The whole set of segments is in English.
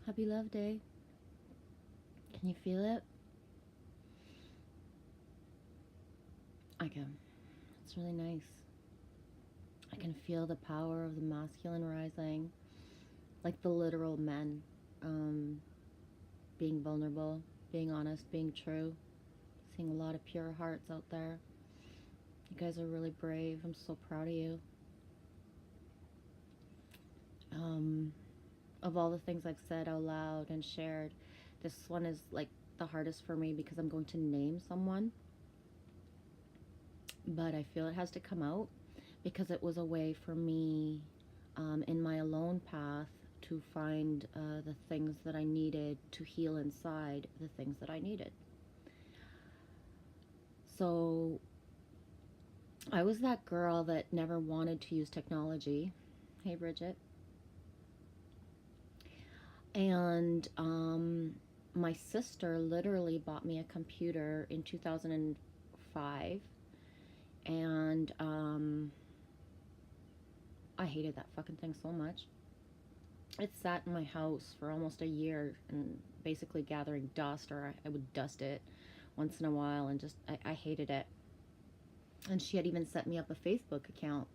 Happy Love Day. Can you feel it? I can. It's really nice. I can feel the power of the masculine rising, like the literal men, um, being vulnerable, being honest, being true. Seeing a lot of pure hearts out there. You guys are really brave. I'm so proud of you. Um, of all the things I've said out loud and shared, this one is like the hardest for me because I'm going to name someone, but I feel it has to come out because it was a way for me in my alone path to find the things that I needed to heal inside, the things that I needed. So I was that girl that never wanted to use technology. Hey, Bridget. And my sister literally bought me a computer in 2005. And I hated that fucking thing so much. It sat in my house for almost a year and basically gathering dust, or I would dust it once in a while, and just, I hated it. And she had even set me up a Facebook account,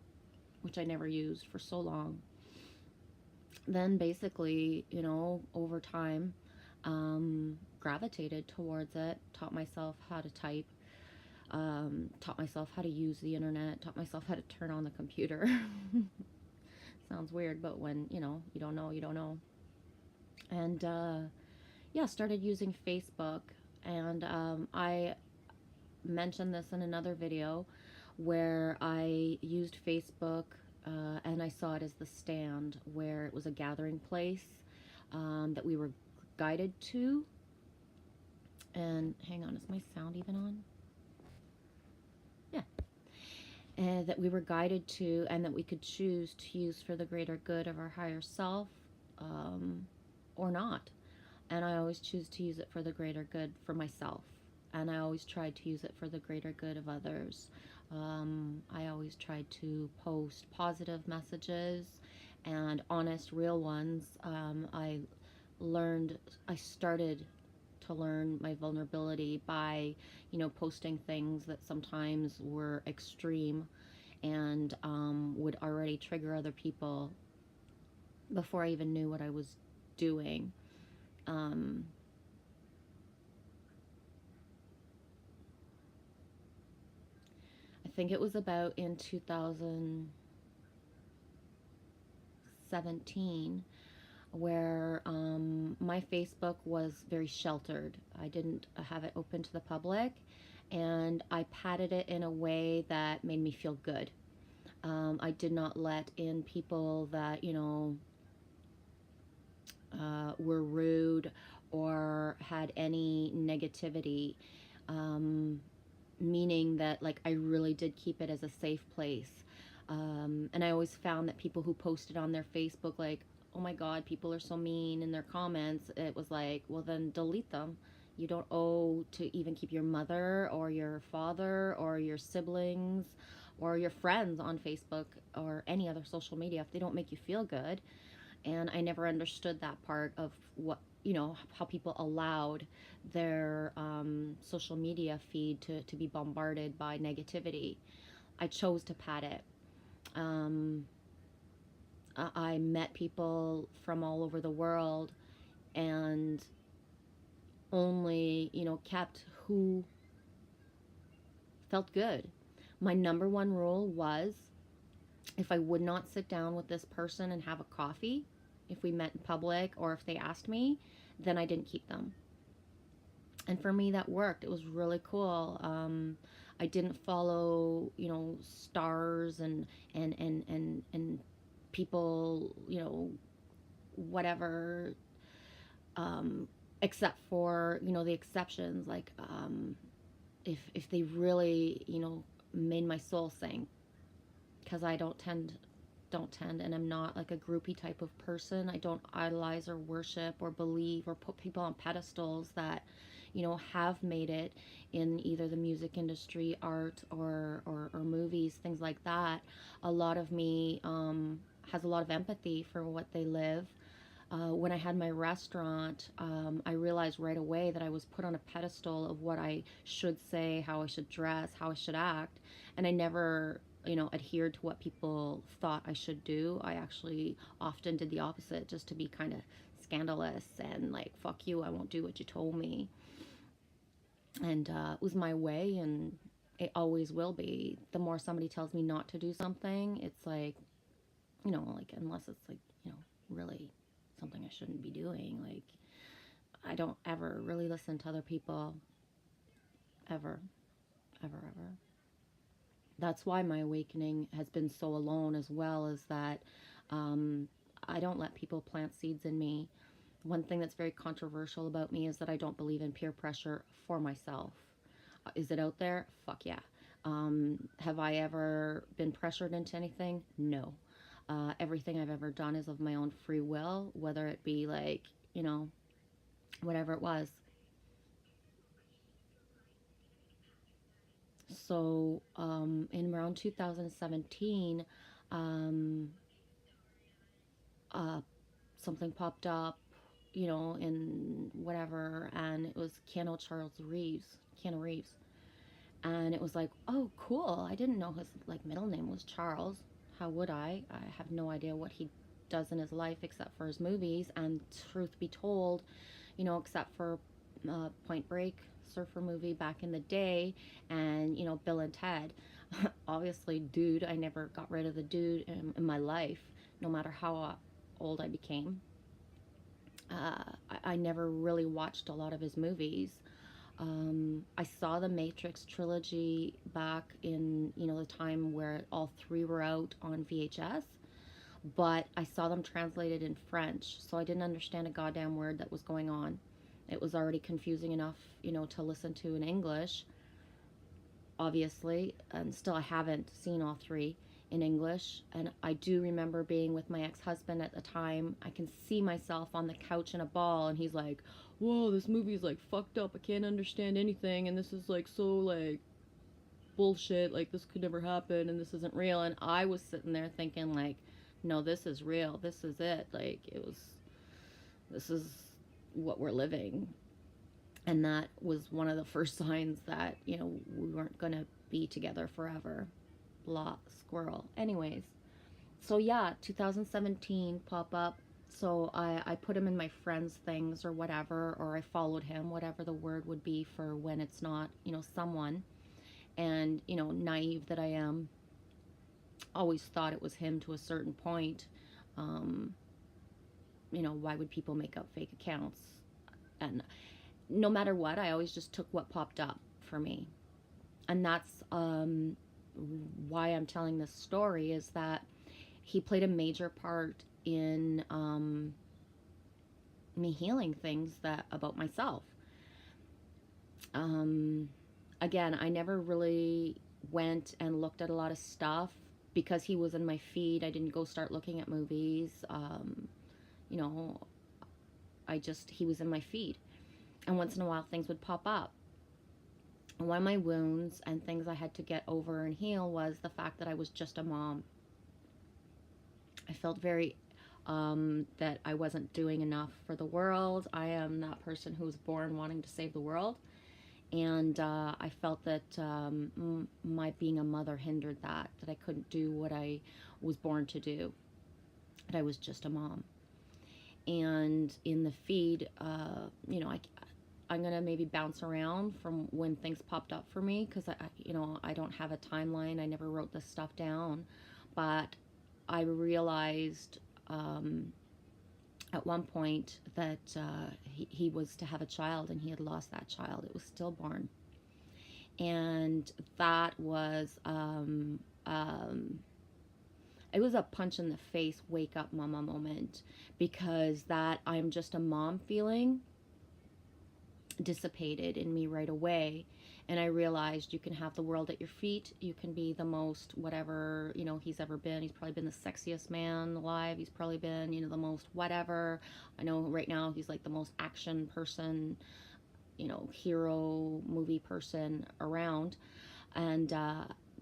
which I never used for so long. Then basically, over time, gravitated towards it, taught myself how to type, taught myself how to use the internet, taught myself how to turn on the computer. Sounds weird, but when, you don't know, you don't know. And yeah, started using Facebook. And I mentioned this in another video where I used Facebook and I saw it as the stand, where it was a gathering place that we were guided to. And hang on, is my sound even on? Yeah. And that we were guided to, and that we could choose to use for the greater good of our higher self, or not. And I always choose to use it for the greater good for myself. And I always tried to use it for the greater good of others. I always tried to post positive messages and honest, real ones. I started to learn my vulnerability by, posting things that sometimes were extreme and would already trigger other people before I even knew what I was doing. I think it was about in 2017 where my Facebook was very sheltered. I didn't have it open to the public, and I padded it in a way that made me feel good. I did not let in people that, were rude or had any negativity, meaning that, like, I really did keep it as a safe place. And I always found that people who posted on their Facebook, like, oh my God, people are so mean in their comments, it was like, well, then delete them. You don't owe to even keep your mother or your father or your siblings or your friends on Facebook or any other social media if they don't make you feel good. And I never understood that part of what, how people allowed their social media feed to be bombarded by negativity. I chose to pad it. Um, I met people from all over the world and only, kept who felt good. My number one rule was, if I would not sit down with this person and have a coffee, if we met in public or if they asked me, then I didn't keep them. And for me, that worked. It was really cool. I didn't follow, stars and people, whatever, except for, the exceptions, like, if they really, made my soul sing, because I don't tend, and I'm not like a groupie type of person. I don't idolize or worship or believe or put people on pedestals that, have made it in either the music industry, art, or movies, things like that. A lot of me has a lot of empathy for what they live. When I had my restaurant, I realized right away that I was put on a pedestal of what I should say, how I should dress, how I should act, and I never, adhered to what people thought I should do. I actually often did the opposite, just to be kind of scandalous and like, fuck you, I won't do what you told me. And it was my way, and it always will be. The more somebody tells me not to do something, it's like, like, unless it's like, really something I shouldn't be doing, like, I don't ever really listen to other people, ever, ever, ever. That's why my awakening has been so alone as well, as that um, I don't let people plant seeds in me. One thing that's very controversial about me is that I don't believe in peer pressure for myself. Is it out there? Fuck yeah. Have I ever been pressured into anything? No. Everything I've ever done is of my own free will, whether it be like, you know, whatever it was. So, in around 2017, um, uh, something popped up, in whatever, and it was Keanu Reeves, and it was like, oh, cool. I didn't know his like middle name was Charles. How would I? I have no idea what he does in his life except for his movies. And truth be told, except for Point Break, surfer movie back in the day, and Bill and Ted. Obviously, dude, I never got rid of the dude in my life, no matter how old I became. I never really watched a lot of his movies. I saw the Matrix trilogy back in the time where all three were out on VHS, but I saw them translated in French, so I didn't understand a goddamn word that was going on. It was already confusing enough, to listen to in English, obviously, and still I haven't seen all three in English. And I do remember being with my ex-husband at the time. I can see myself on the couch in a ball, and he's like, whoa, this movie is like fucked up, I can't understand anything, and this is like so like bullshit, like this could never happen, and this isn't real. And I was sitting there thinking like, no, this is real, this is it, like this is what we're living. And that was one of the first signs that we weren't gonna be together forever. Blah, squirrel. Anyways, so yeah, 2017 pop up. So I put him in my friends things or whatever, or I followed him, whatever the word would be for when it's not someone. And naive that I am, always thought it was him to a certain point. um, why would people make up fake accounts? And no matter what, I always just took what popped up for me. And that's why I'm telling this story, is that he played a major part in me healing things that about myself. Um, Again, I never really went and looked at a lot of stuff because he was in my feed. I didn't go start looking at movies. You know, he was in my feed. And once in a while, things would pop up. And one of my wounds and things I had to get over and heal was the fact that I was just a mom. I felt very that I wasn't doing enough for the world. I am that person who was born wanting to save the world. And I felt that my being a mother hindered that I couldn't do what I was born to do, that I was just a mom. And in the feed, I'm going to maybe bounce around from when things popped up for me, because I don't have a timeline. I never wrote this stuff down, but I realized at one point that he was to have a child, and he had lost that child. It was stillborn. And that was it was a punch in the face, wake up mama moment, because that I'm just a mom feeling dissipated in me right away. And I realized you can have the world at your feet. You can be the most whatever he's ever been. He's probably been the sexiest man alive. He's probably been the most whatever. I know right now he's like the most action person, hero movie person around. And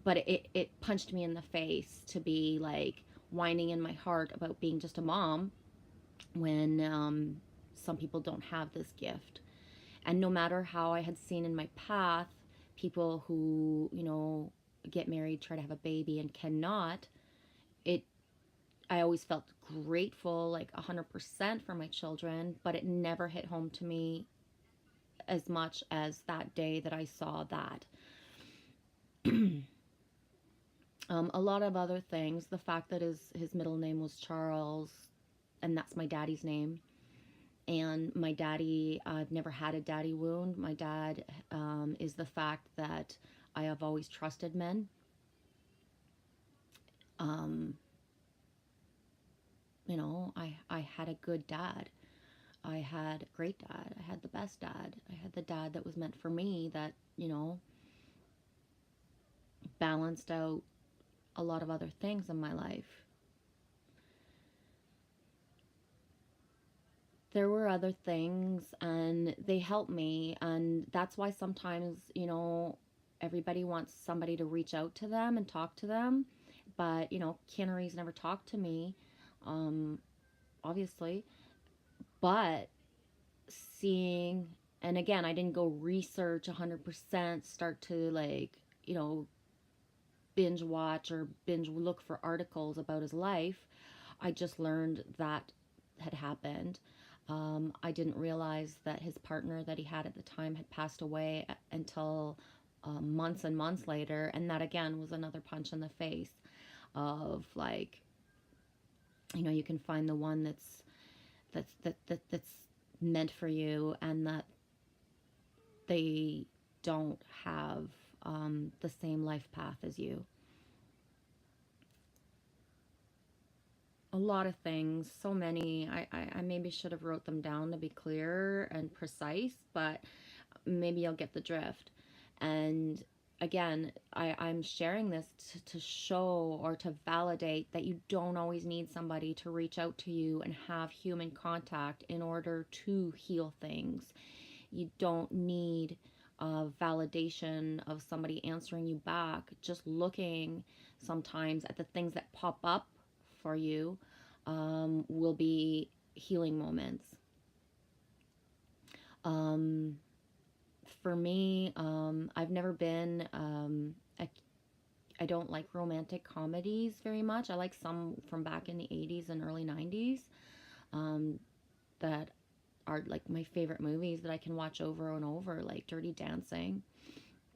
but it punched me in the face to be like whining in my heart about being just a mom, when some people don't have this gift. And no matter how I had seen in my path people who, get married, try to have a baby, and cannot, it I always felt grateful, like 100% for my children, but it never hit home to me as much as that day that I saw that. A lot of other things, the fact that his middle name was Charles, and that's my daddy's name. And my daddy, I've never had a daddy wound. My dad is the fact that I have always trusted men. Um, I had a good dad. I had a great dad. I had the best dad. I had the dad that was meant for me, that, balanced out a lot of other things in my life. There were other things and they helped me, and that's why sometimes, everybody wants somebody to reach out to them and talk to them, but Keanu Reeves never talked to me, um, obviously, but seeing, and again, I didn't go research 100%, start to like, you know binge watch or binge look for articles about his life. I just learned that had happened. I didn't realize that his partner that he had at the time had passed away until months and months later, and that again was another punch in the face of like, you can find the one that's meant for you, and that they don't have the same life path as you. A lot of things, so many. I maybe should have wrote them down to be clear and precise, but maybe you'll get the drift. And again, I'm sharing this to show or to validate that you don't always need somebody to reach out to you and have human contact in order to heal things. You don't need validation of somebody answering you back. Just looking sometimes at the things that pop up for you will be healing moments. Um, for me, I've never been, I don't like romantic comedies very much. I like some from back in the 80s and early 90s um, that are like my favorite movies that I can watch over and over, like Dirty Dancing,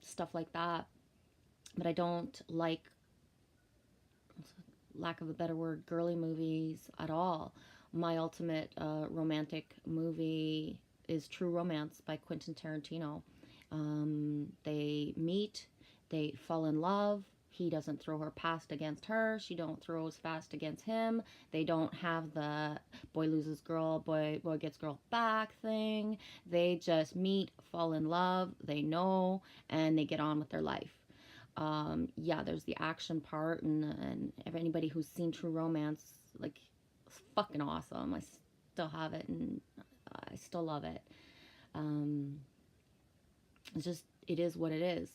stuff like that. But I don't like, lack of a better word, girly movies at all. My ultimate romantic movie is True Romance by Quentin Tarantino. They meet, they fall in love. He doesn't throw her past against her. She don't throw his fast against him. They don't have the boy loses girl, boy gets girl back thing. They just meet, fall in love. They know, and they get on with their life. Yeah, there's the action part, and if anybody who's seen True Romance, like, it's fucking awesome. I still have it, and I still love it. Um, it's just, it is what it is.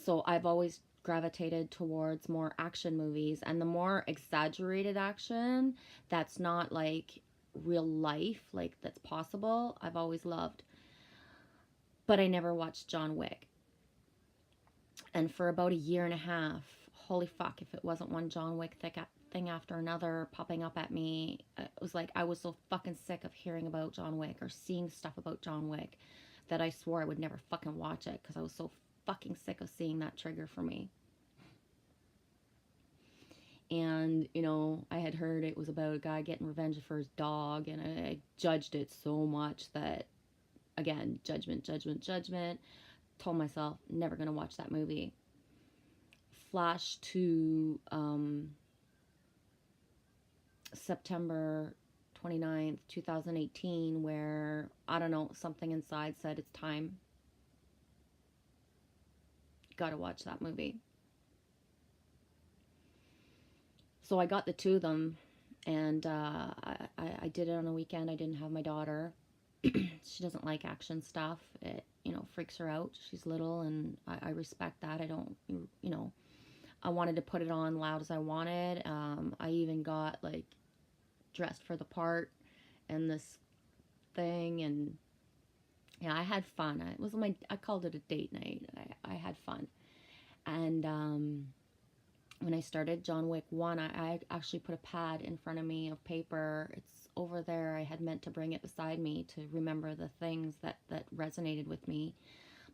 So I've always gravitated towards more action movies, and the more exaggerated action that's not like real life, like that's possible, I've always loved. But I never watched John Wick. And for about a year and a half, holy fuck, if it wasn't one John Wick thing after another popping up at me, it was like I was so fucking sick of hearing about John Wick or seeing stuff about John Wick that I swore I would never fucking watch it because I was so fucking sick of seeing that trigger for me. And, I had heard it was about a guy getting revenge for his dog, and I judged it so much that, again, judgment, judgment, judgment. Told myself, never gonna watch that movie. Flash to September 29th, 2018, where, I don't know, something inside said it's time. Gotta watch that movie. So I got the two of them, and I did it on a weekend. I didn't have my daughter. She doesn't like action stuff. It, freaks her out. She's little, and I respect that. I don't, I wanted to put it on loud as I wanted. I even got like dressed for the part and this thing. And yeah, I had fun. It was I called it a date night. I had fun. And when I started John Wick 1, I actually put a pad in front of me of paper. It's over there. I had meant to bring it beside me to remember the things that resonated with me.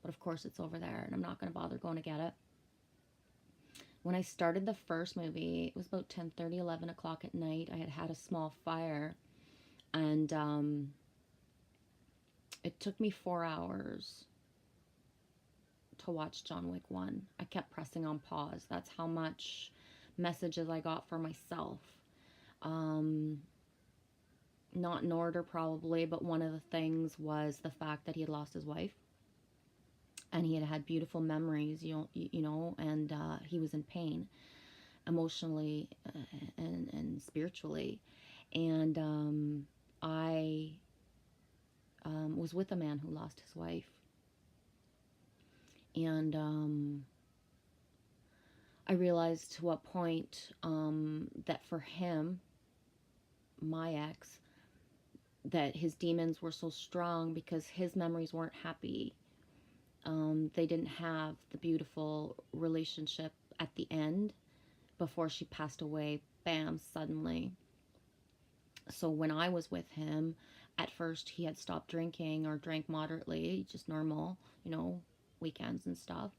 But of course, it's over there, and I'm not going to bother going to get it. When I started the first movie, it was about 10:30, 11 o'clock at night. I had had a small fire, and it took me 4 hours to watch John Wick 1. I kept pressing on pause. That's how much messages I got for myself. Not in order, probably, but one of the things was the fact that he had lost his wife. And he had had beautiful memories, and he was in pain, emotionally and spiritually. And I was with a man who lost his wife. And I realized to what point that for him, my ex, that his demons were so strong because his memories weren't happy. They didn't have the beautiful relationship at the end before she passed away, bam, suddenly. So when I was with him, at first he had stopped drinking or drank moderately, just normal, weekends and stuff.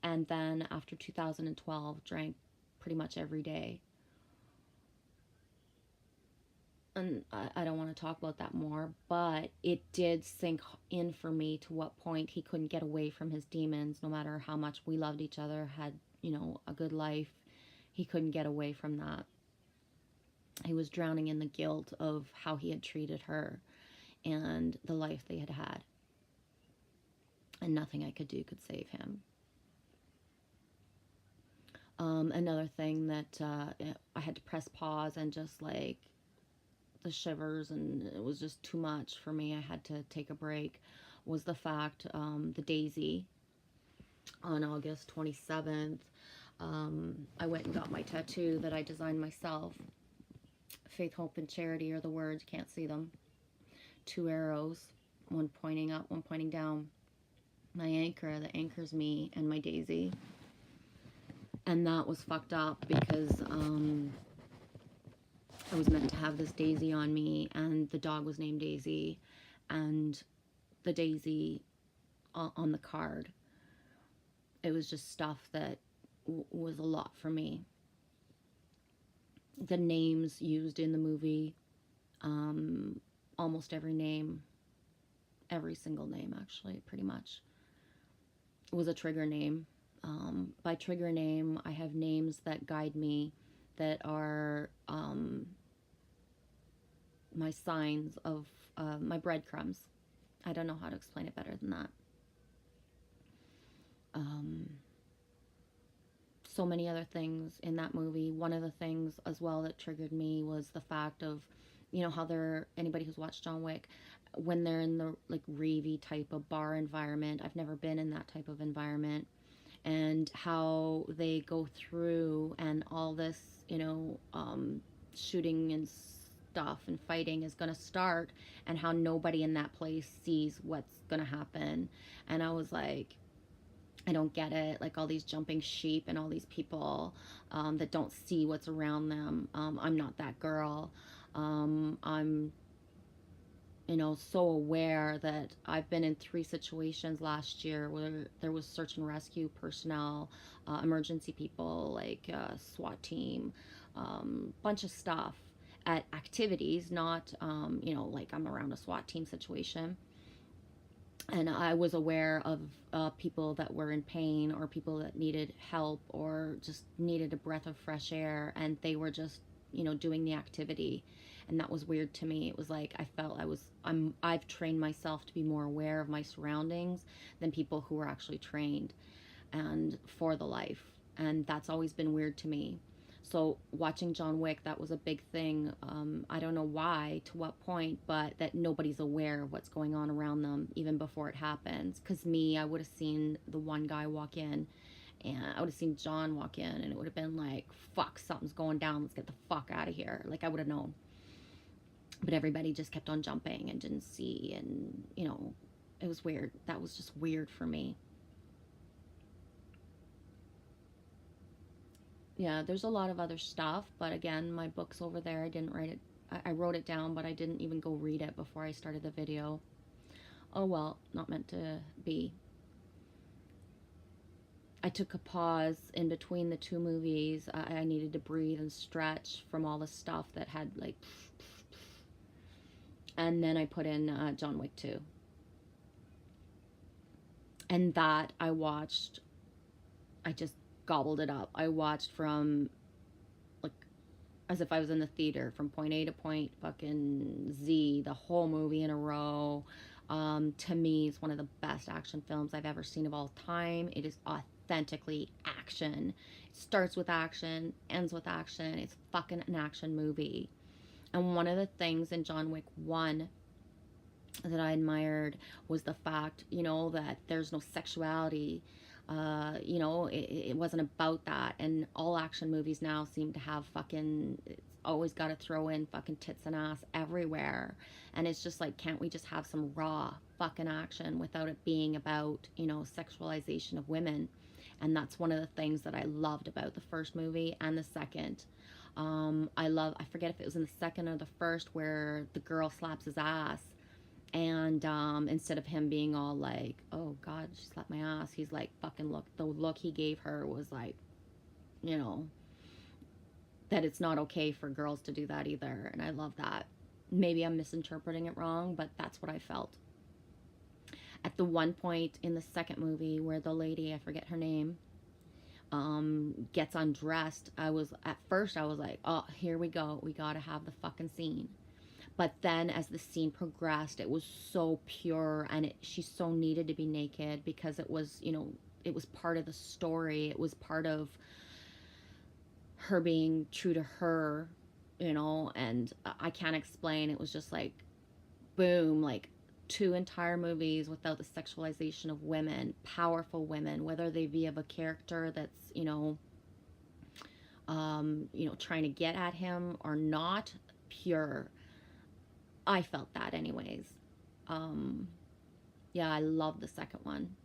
And then after 2012, drank pretty much every day. And I don't want to talk about that more, but it did sink in for me to what point he couldn't get away from his demons, no matter how much we loved each other, had, a good life. He couldn't get away from that. He was drowning in the guilt of how he had treated her and the life they had had. And nothing I could do could save him. Another thing that I had to press pause and just like the shivers, and it was just too much for me. I had to take a break. Was the fact the Daisy on August 27th, I went and got my tattoo that I designed myself. Faith, hope, and charity are the words. You can't see them. 2 arrows, one pointing up, one pointing down. My anchor that anchors me, and my Daisy. And that was fucked up because I was meant to have this Daisy on me, and the dog was named Daisy, and the Daisy on the card. It was just stuff that was a lot for me. The names used in the movie, almost every name, every single name actually, pretty much, was a trigger name. By trigger name, I have names that guide me, that are my signs of my breadcrumbs. I don't know how to explain it better than that. So many other things in that movie. One of the things as well that triggered me was the fact of, how anybody who's watched John Wick, when they're in the like ravey type of bar environment, I've never been in that type of environment, and how they go through and all this, shooting and stuff and fighting is going to start, and how nobody in that place sees what's going to happen. And I was like, I don't get it. Like all these jumping sheep and all these people that don't see what's around them. I'm not that girl. I'm so aware that I've been in 3 situations last year where there was search and rescue personnel, emergency people, like SWAT team, bunch of stuff at activities, not, like I'm around a SWAT team situation. And I was aware of people that were in pain, or people that needed help, or just needed a breath of fresh air, and they were just, doing the activity. And that was weird to me. It was like I felt I've trained myself to be more aware of my surroundings than people who were actually trained and for the life. And that's always been weird to me. So watching John Wick, that was a big thing. I don't know why, to what point, but that nobody's aware of what's going on around them even before it happens. Because me, I would have seen the one guy walk in, and I would have seen John walk in, and it would have been like, fuck, something's going down. Let's get the fuck out of here. Like, I would have known. but everybody just kept on jumping and didn't see, and it was weird. That was just weird for me. Yeah, there's a lot of other stuff, but again, my book's over there. I didn't write it. I wrote it down, but I didn't even go read it before I started the video. Oh well, not meant to be. I took a pause in between the two movies. I needed to breathe and stretch from all the stuff that had like, and then I put in John Wick 2. And that I watched, I just gobbled it up. I watched from like as if I was in the theater from point A to point fucking Z, the whole movie in a row. To me, it's one of the best action films I've ever seen of all time. It is authentically action. It starts with action, ends with action. It's fucking an action movie. And one of the things in John Wick 1 that I admired was the fact, that there's no sexuality. It wasn't about that. And all action movies now seem to have fucking, it's always got to throw in fucking tits and ass everywhere. And it's just like, can't we just have some raw fucking action without it being about, sexualization of women? And that's one of the things that I loved about the first movie and the second. I forget if it was in the second or the first, where the girl slaps his ass, and instead of him being all like, oh God, she slapped my ass, he's like, fucking look, the look he gave her was like, you know, that it's not okay for girls to do that either. And I love that. Maybe I'm misinterpreting it wrong, but that's what I felt. At the one point in the second movie where the lady, I forget her name, gets undressed, at first I was like, oh, here we go, we gotta have the fucking scene. But then as the scene progressed, it was so pure, and she so needed to be naked, because it was, it was part of the story. It was part of her being true to her, and I can't explain. It was just like, boom, like 2 entire movies without the sexualization of women, powerful women, whether they be of a character that's, trying to get at him or not, pure. I felt that anyways. Yeah, I love the second one.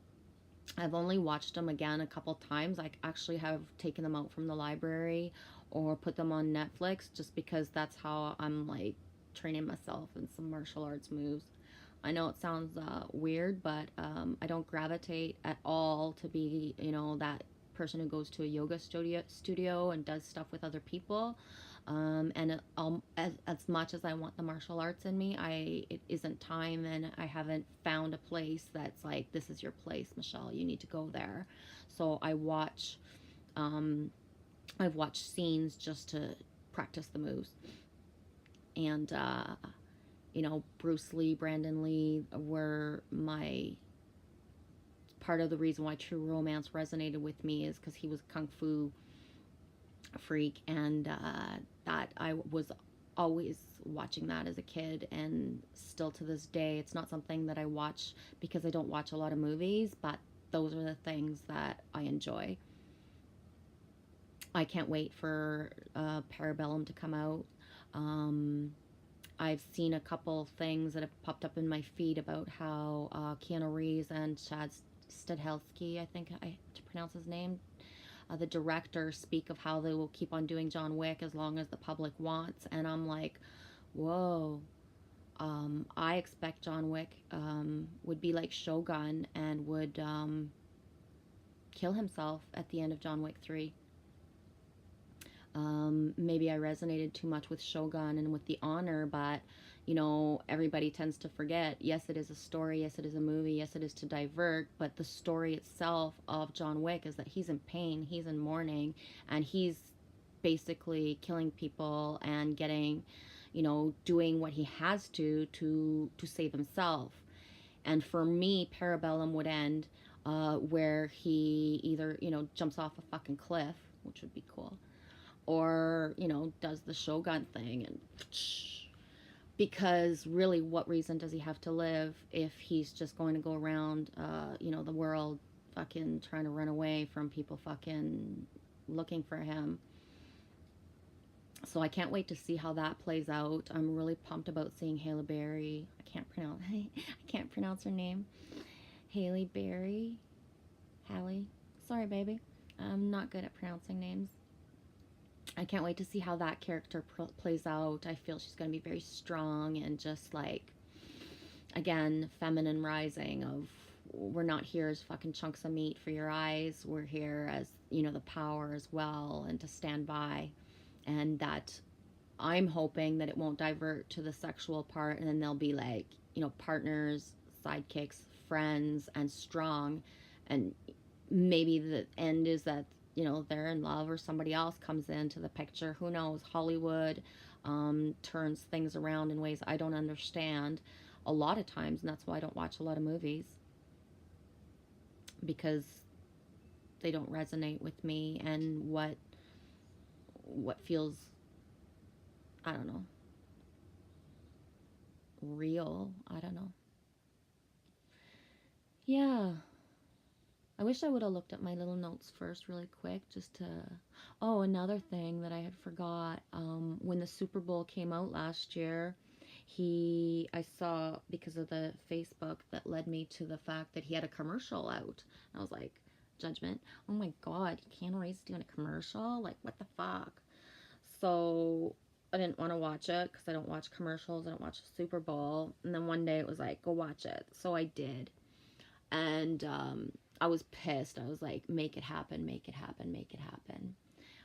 I've only watched them again a couple times. I actually have taken them out from the library or put them on Netflix, just because that's how I'm like training myself in some martial arts moves. I know it sounds weird, but I don't gravitate at all to be, that person who goes to a yoga studio and does stuff with other people. As much as I want the martial arts in me, it isn't time, and I haven't found a place that's like, this is your place, Michelle, you need to go there. So I've watched scenes just to practice the moves. And, Bruce Lee, Brandon Lee were part of the reason why True Romance resonated with me, is because he was a kung fu freak, and that I was always watching that as a kid, and still to this day. It's not something that I watch because I don't watch a lot of movies, but those are the things that I enjoy. I can't wait for Parabellum to come out. I've seen a couple things that have popped up in my feed about how Keanu Reeves and Chad Stahelski, I think to pronounce his name, the director, speak of how they will keep on doing John Wick as long as the public wants. And I'm like, whoa. I expect John Wick would be like Shogun and would kill himself at the end of John Wick 3. Maybe I resonated too much with Shogun and with The Honor, but everybody tends to forget, yes, it is a story, yes, it is a movie, yes, it is to divert, but the story itself of John Wick is that he's in pain, he's in mourning, and he's basically killing people and getting, doing what he has to save himself. And for me, Parabellum would end where he either, jumps off a fucking cliff, which would be cool, or, does the Shogun thing, and because really, what reason does he have to live if he's just going to go around, the world fucking trying to run away from people fucking looking for him? So I can't wait to see how that plays out. I'm really pumped about seeing Halle Berry. I can't pronounce I can't pronounce her name. Halle Berry. Halle. Sorry, baby. I'm not good at pronouncing names. I can't wait to see how that character plays out. I feel she's going to be very strong and just like, again, feminine rising of, we're not here as fucking chunks of meat for your eyes. We're here as, the power as well, and to stand by. And that I'm hoping that it won't divert to the sexual part, and then they'll be like, partners, sidekicks, friends, and strong. And maybe the end is that, they're in love or somebody else comes into the picture. Who knows? Hollywood turns things around in ways I don't understand a lot of times, and that's why I don't watch a lot of movies, because they don't resonate with me and what feels, I don't know, real. I don't know. Yeah. I wish I would have looked at my little notes first really quick just to... Oh, another thing that I had forgot. When the Super Bowl came out last year, I saw, because of the Facebook that led me to the fact that he had a commercial out. I was like, judgment. Oh my God, Keanu Reeves doing a commercial? Like, what the fuck? So I didn't want to watch it because I don't watch commercials. I don't watch the Super Bowl. And then one day it was like, go watch it. So I did. And I was pissed. I was like, make it happen, make it happen, make it happen.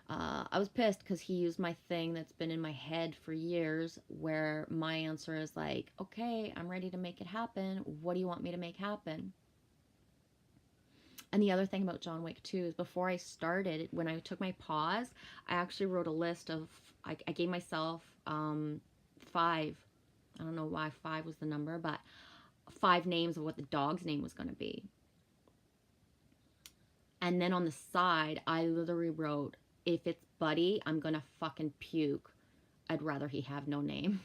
I was pissed because he used my thing that's been in my head for years, where my answer is like, okay, I'm ready to make it happen. What do you want me to make happen? And the other thing about John Wick 2 is, before I started, when I took my pause, I actually wrote a list of, I gave myself 5. I don't know why 5 was the number, but 5 names of what the dog's name was going to be. And then on the side, I literally wrote, if it's Buddy, I'm going to fucking puke. I'd rather he have no name.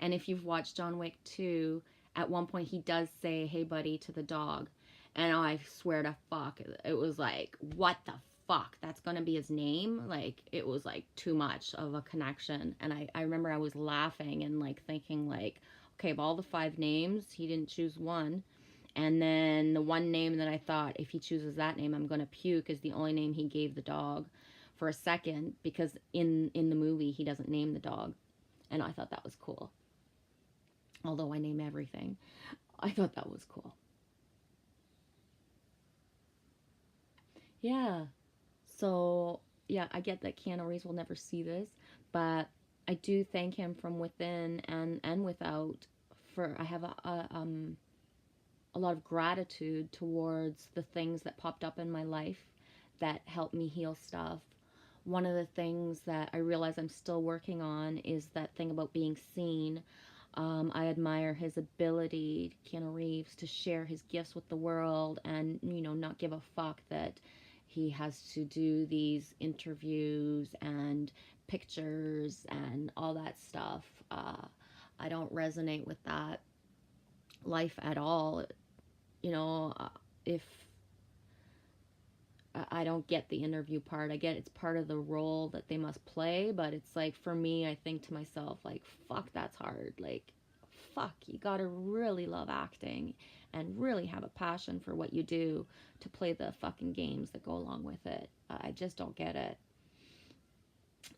And if you've watched John Wick 2, at one point he does say, hey, buddy, to the dog. And I swear to fuck, it was like, what the fuck? That's going to be his name? Like, it was like too much of a connection. And I remember I was laughing and like thinking like, okay, of all the 5 names, he didn't choose one. And then the one name that I thought, if he chooses that name, I'm going to puke, is the only name he gave the dog for a second, because in the movie, he doesn't name the dog. And I thought that was cool. Although I name everything. I thought that was cool. Yeah. So, yeah, I get that Keanu Reeves will never see this, but I do thank him from within and without. I have a lot of gratitude towards the things that popped up in my life that helped me heal stuff. One of the things that I realize I'm still working on is that thing about being seen. I admire his ability, Keanu Reeves, to share his gifts with the world, and, not give a fuck that he has to do these interviews and pictures and all that stuff. I don't resonate with that life at all. If I don't get the interview part, I get it's part of the role that they must play, but it's like, for me, I think to myself, like, fuck, that's hard. Like, fuck, you gotta really love acting and really have a passion for what you do to play the fucking games that go along with it. I just don't get it.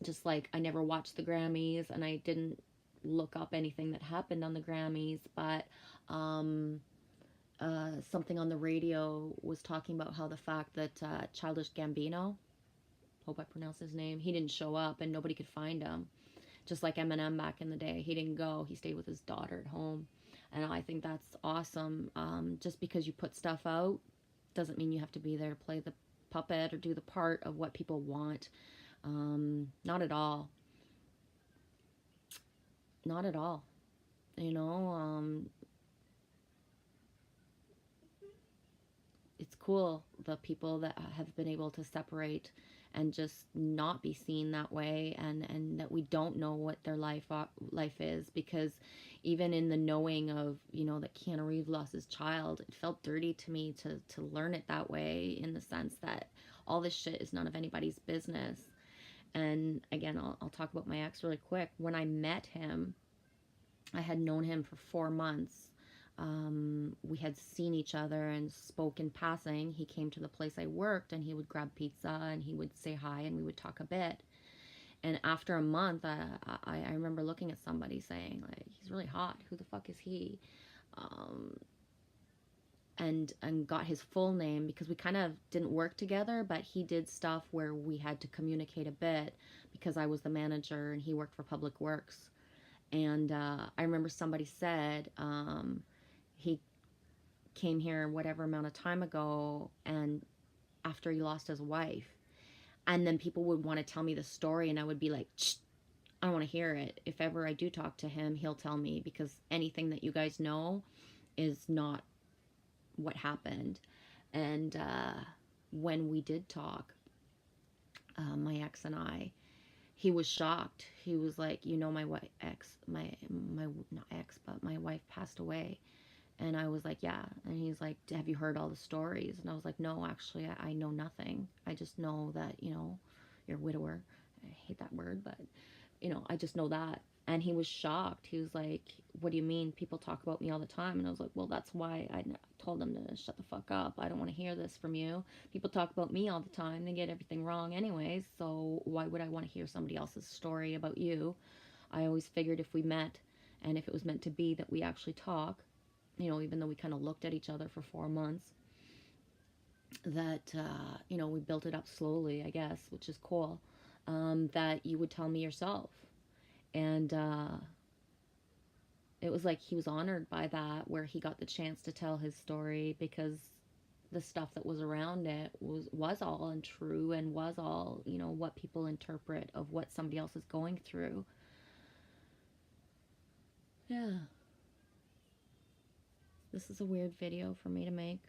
Just like, I never watched the Grammys, and I didn't look up anything that happened on the Grammys, but something on the radio was talking about how the fact that Childish Gambino, hope I pronounce his name, he didn't show up and nobody could find him. Just like Eminem back in the day. He didn't go. He stayed with his daughter at home. And I think that's awesome. Just because you put stuff out doesn't mean you have to be there to play the puppet or do the part of what people want. Not at all. Not at all. You know, it's cool, the people that have been able to separate and just not be seen that way, and that we don't know what their life is, because even in the knowing of, that Keanu Reeves lost his child, it felt dirty to me to learn it that way, in the sense that all this shit is none of anybody's business. And again, I'll talk about my ex really quick. When I met him, I had known him for 4 months. We had seen each other and spoke in passing. He came to the place I worked and he would grab pizza and he would say hi and we would talk a bit. And after a month, I remember looking at somebody saying, like, he's really hot. Who the fuck is he? Um, and got his full name because we kind of didn't work together, but he did stuff where we had to communicate a bit because I was the manager and he worked for Public Works. And I remember somebody said he came here whatever amount of time ago and after he lost his wife. And then people would want to tell me the story and I would be like, shh, I don't want to hear it. If ever I do talk to him, he'll tell me because anything that you guys know is not what happened. And when we did talk, my ex and I, he was shocked. He was like, you know, my not ex, but my wife passed away. And I was like, yeah. And he's like, have you heard all the stories? And I was like, no, actually, I know nothing. I just know that, you know, you're a widower. I hate that word, but, you know, I just know that. And he was shocked. He was like, what do you mean? People talk about me all the time. And I was like, well, that's why I told him to shut the fuck up. I don't want to hear this from you. People talk about me all the time. They get everything wrong anyways. So why would I want to hear somebody else's story about you? I always figured if we met and if it was meant to be that we actually talk, you know, even though we kind of looked at each other for 4 months, that, you know, we built it up slowly, I guess, which is cool, that you would tell me yourself. And it was like he was honored by that, where he got the chance to tell his story because the stuff that was around it was all untrue and was all, you know, what people interpret of what somebody else is going through. Yeah. This is a weird video for me to make.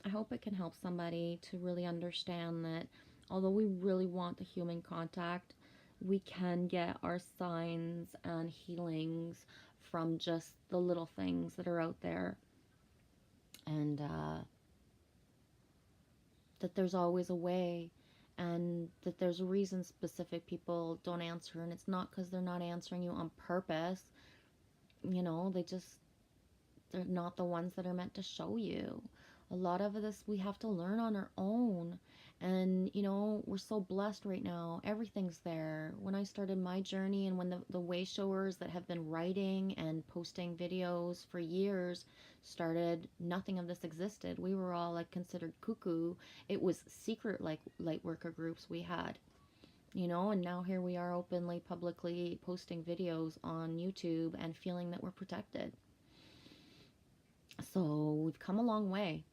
I hope it can help somebody to really understand that although we really want the human contact, we can get our signs and healings from just the little things that are out there. And that there's always a way, and that there's a reason specific people don't answer, and it's not because they're not answering you on purpose. You know, they're not the ones that are meant to show you. A lot of this we have to learn on our own. And, you know, we're so blessed right now. Everything's there. When I started my journey and when the way showers that have been writing and posting videos for years started, nothing of this existed. We were all like considered cuckoo. It was secret, like light worker groups we had. You know, and now here we are openly, publicly posting videos on YouTube and feeling that we're protected. So we've come a long way.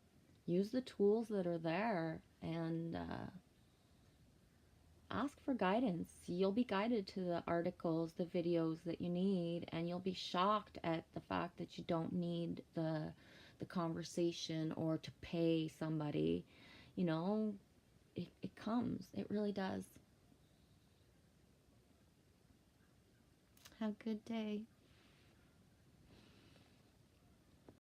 Use the tools that are there and ask for guidance. You'll be guided to the articles, the videos that you need, and you'll be shocked at the fact that you don't need the conversation or to pay somebody. You know, it comes. It really does. Have a good day.